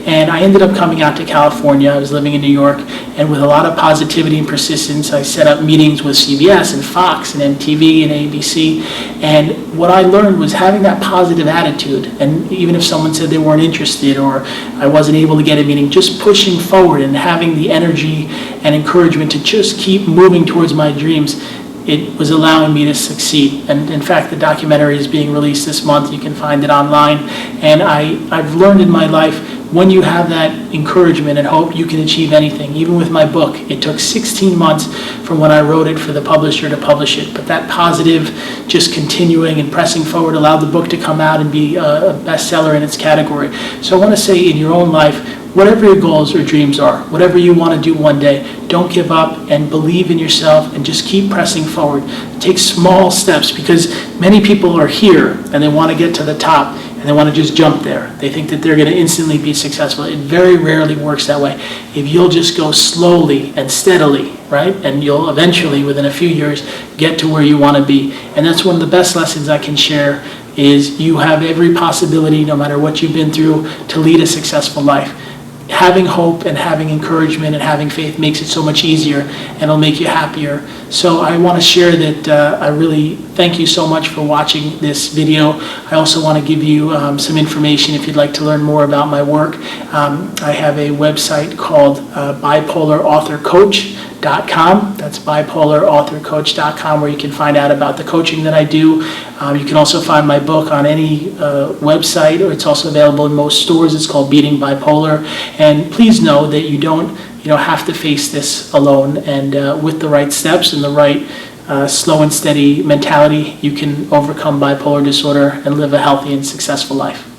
And I ended up coming out to California. I was living in New York, and with a lot of positivity and persistence, I set up meetings with CBS and Fox and MTV and ABC. And what I learned was having that positive attitude, and even if someone said they weren't interested or I wasn't able to get a meeting, just pushing forward and having the energy and encouragement to just keep moving towards my dreams, it was allowing me to succeed. And in fact, the documentary is being released this month. You can find it online. And I've learned in my life, when you have that encouragement and hope, you can achieve anything. Even with my book, it took 16 months from when I wrote it for the publisher to publish it. But that positive, just continuing and pressing forward, allowed the book to come out and be a bestseller in its category. So I want to say, in your own life, whatever your goals or dreams are, whatever you want to do one day, don't give up and believe in yourself and just keep pressing forward. Take small steps, because many people are here and they want to get to the top and they want to just jump there. They think that they're going to instantly be successful. It very rarely works that way. If you'll just go slowly and steadily, right, and you'll eventually, within a few years, get to where you want to be. And that's one of the best lessons I can share, is you have every possibility, no matter what you've been through, to lead a successful life. having hope and having encouragement and having faith makes it so much easier, and it'll make you happier. So I want to share that I really thank you so much for watching this video. I also want to give you some information if you'd like to learn more about my work. I have a website called bipolarauthorcoach.com. That's bipolarauthorcoach.com, where you can find out about the coaching that I do. You can also find my book on any website, or it's also available in most stores. It's called Beating Bipolar. And please know that you don't have to face this alone, and with the right steps and the right slow and steady mentality, you can overcome bipolar disorder and live a healthy and successful life.